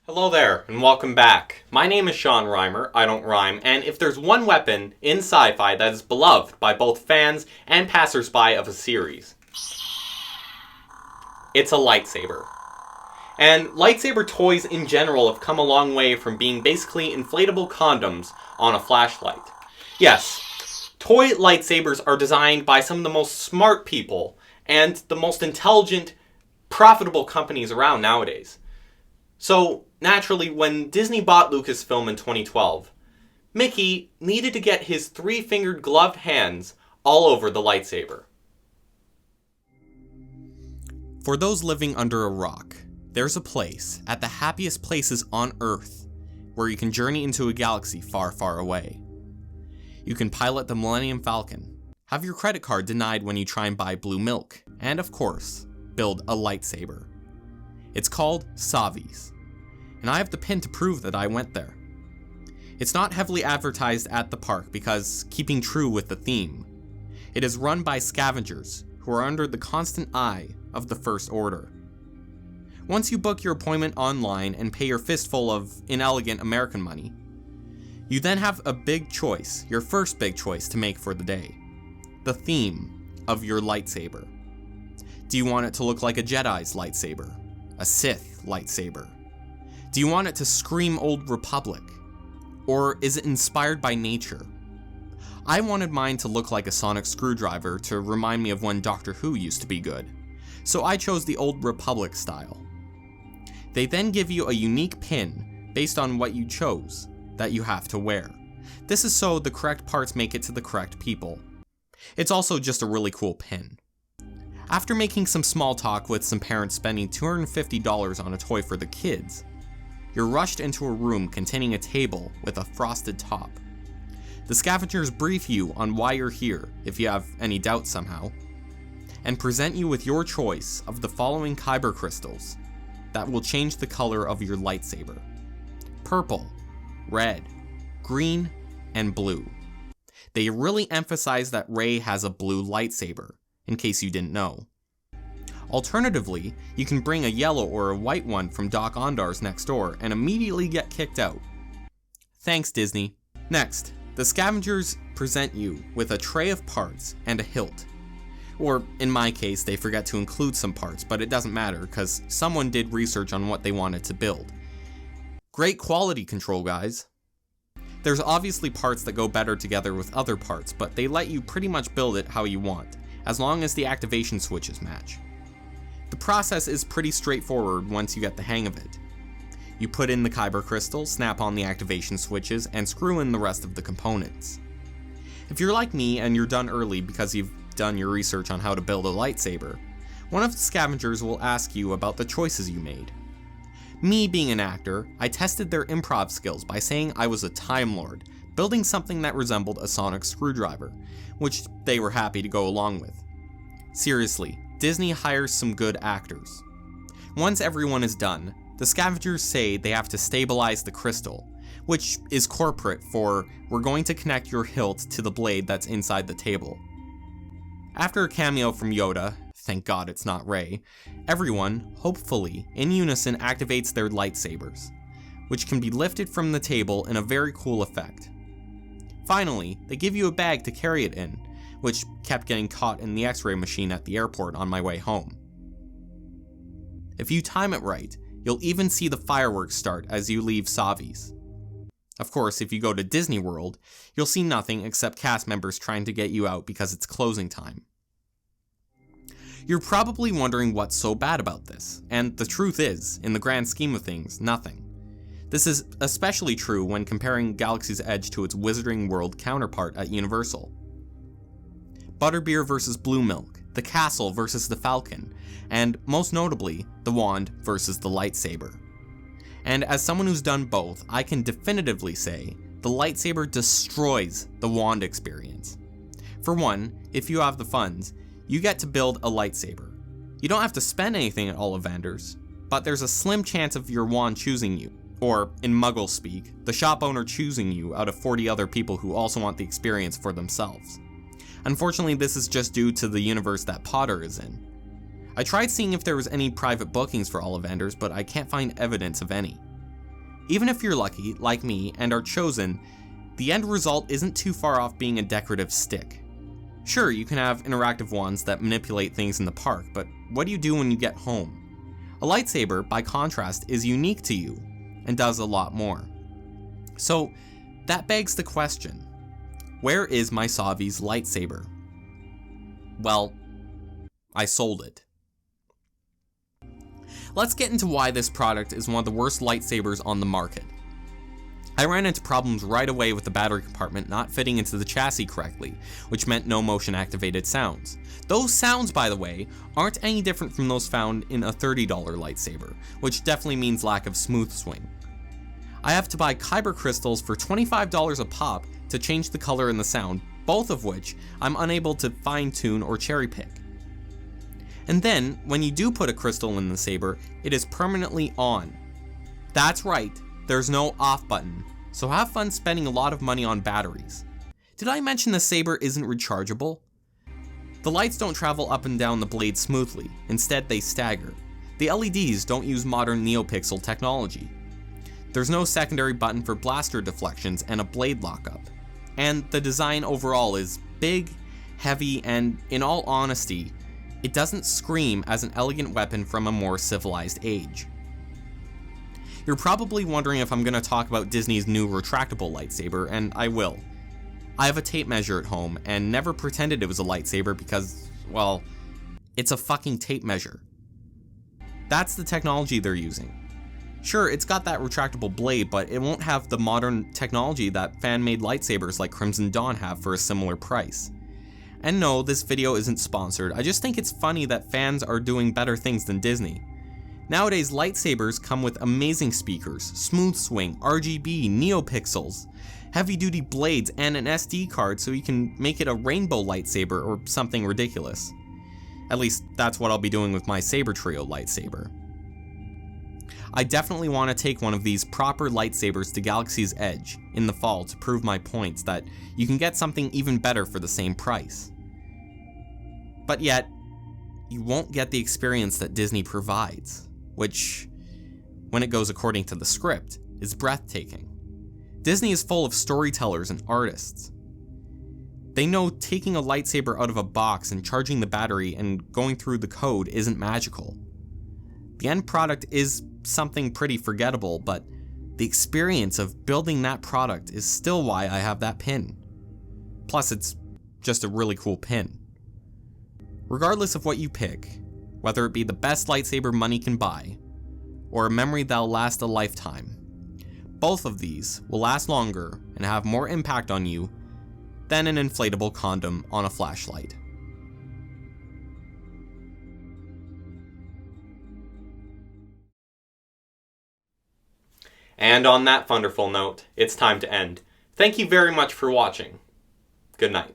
Hello there, and welcome back. My name is Sean Reimer, I don't rhyme, and if there's one weapon in sci-fi that is beloved by both fans and passersby of a series, it's a lightsaber. And lightsaber toys in general have come a long way from being basically inflatable condoms on a flashlight. Yes, toy lightsabers are designed by some of the most smart people and the most intelligent, profitable companies around nowadays. So, naturally, when Disney bought Lucasfilm in 2012, Mickey needed to get his three-fingered gloved hands all over the lightsaber. For those living under a rock, there's a place, at the happiest places on Earth, where you can journey into a galaxy far, far away. You can pilot the Millennium Falcon, have your credit card denied when you try and buy blue milk, and of course, build a lightsaber. It's called Savis, and I have the pin to prove that I went there. It's not heavily advertised at the park because, keeping true with the theme, it is run by scavengers who are under the constant eye of the First Order. Once you book your appointment online and pay your fistful of inelegant American money, you then have a big choice, your first big choice to make for the day. The theme of your lightsaber. Do you want it to look like a Jedi's lightsaber? A Sith lightsaber? Do you want it to scream Old Republic? Or is it inspired by nature? I wanted mine to look like a sonic screwdriver to remind me of when Doctor Who used to be good, so I chose the Old Republic style. They then give you a unique pin based on what you chose that you have to wear. This is so the correct parts make it to the correct people. It's also just a really cool pin. After making some small talk with some parents spending $250 on a toy for the kids, you're rushed into a room containing a table with a frosted top. The scavengers brief you on why you're here, if you have any doubt somehow, and present you with your choice of the following kyber crystals that will change the color of your lightsaber: purple, red, green, and blue. They really emphasize that Rey has a blue lightsaber, in case you didn't know. Alternatively, you can bring a yellow or a white one from Doc Ondar's next door and immediately get kicked out. Thanks, Disney. Next, the scavengers present you with a tray of parts and a hilt. Or, in my case, they forget to include some parts, but it doesn't matter because someone did research on what they wanted to build. Great quality control, guys. There's obviously parts that go better together with other parts, but they let you pretty much build it how you want, as long as the activation switches match. The process is pretty straightforward once you get the hang of it. You put in the kyber crystal, snap on the activation switches, and screw in the rest of the components. If you're like me and you're done early because you've done your research on how to build a lightsaber, one of the scavengers will ask you about the choices you made. Me being an actor, I tested their improv skills by saying I was a Time Lord, building something that resembled a sonic screwdriver, which they were happy to go along with. Seriously, Disney hires some good actors. Once everyone is done, the scavengers say they have to stabilize the crystal, which is corporate for "we're going to connect your hilt to the blade that's inside the table." After a cameo from Yoda, thank God it's not Rey, everyone, hopefully, in unison activates their lightsabers, which can be lifted from the table in a very cool effect. Finally, they give you a bag to carry it in, which kept getting caught in the X-ray machine at the airport on my way home. If you time it right, you'll even see the fireworks start as you leave Savi's. Of course, if you go to Disney World, you'll see nothing except cast members trying to get you out because it's closing time. You're probably wondering what's so bad about this, and the truth is, in the grand scheme of things, nothing. This is especially true when comparing Galaxy's Edge to its Wizarding World counterpart at Universal. Butterbeer versus Blue Milk, the castle versus the falcon, and most notably, the wand versus the lightsaber. And as someone who's done both, I can definitively say the lightsaber destroys the wand experience. For one, if you have the funds, you get to build a lightsaber. You don't have to spend anything at Ollivanders, but there's a slim chance of your wand choosing you, or in Muggle speak, the shop owner choosing you out of 40 other people who also want the experience for themselves. Unfortunately, this is just due to the universe that Potter is in. I tried seeing if there was any private bookings for Ollivanders, but I can't find evidence of any. Even if you're lucky, like me, and are chosen, the end result isn't too far off being a decorative stick. Sure, you can have interactive ones that manipulate things in the park, but what do you do when you get home? A lightsaber, by contrast, is unique to you, and does a lot more. So, that begs the question, where is my Savi's lightsaber? Well, I sold it. Let's get into why this product is one of the worst lightsabers on the market. I ran into problems right away with the battery compartment not fitting into the chassis correctly, which meant no motion activated sounds. Those sounds, by the way, aren't any different from those found in a $30 lightsaber, which definitely means lack of smooth swing. I have to buy kyber crystals for $25 a pop to change the color and the sound, both of which I'm unable to fine-tune or cherry-pick. And then, when you do put a crystal in the saber, it is permanently on. That's right, there's no off button, so have fun spending a lot of money on batteries. Did I mention the saber isn't rechargeable? The lights don't travel up and down the blade smoothly, instead they stagger. The LEDs don't use modern NeoPixel technology. There's no secondary button for blaster deflections and a blade lockup. And the design overall is big, heavy, and in all honesty, it doesn't scream as an elegant weapon from a more civilized age. You're probably wondering if I'm going to talk about Disney's new retractable lightsaber, and I will. I have a tape measure at home, and never pretended it was a lightsaber because, well, it's a fucking tape measure. That's the technology they're using. Sure, it's got that retractable blade, but it won't have the modern technology that fan-made lightsabers like Crimson Dawn have for a similar price. And no, this video isn't sponsored, I just think it's funny that fans are doing better things than Disney. Nowadays, lightsabers come with amazing speakers, smooth swing, RGB, NeoPixels, heavy-duty blades, and an SD card so you can make it a rainbow lightsaber or something ridiculous. At least, that's what I'll be doing with my Saber Trio lightsaber. I definitely want to take one of these proper lightsabers to Galaxy's Edge in the fall to prove my points that you can get something even better for the same price. But yet, you won't get the experience that Disney provides, which, when it goes according to the script, is breathtaking. Disney is full of storytellers and artists. They know taking a lightsaber out of a box and charging the battery and going through the code isn't magical. The end product is something pretty forgettable, but the experience of building that product is still why I have that pin. Plus, it's just a really cool pin. Regardless of what you pick, whether it be the best lightsaber money can buy, or a memory that'll last a lifetime, both of these will last longer and have more impact on you than an inflatable condom on a flashlight. And on that wonderful note, it's time to end. Thank you very much for watching. Good night.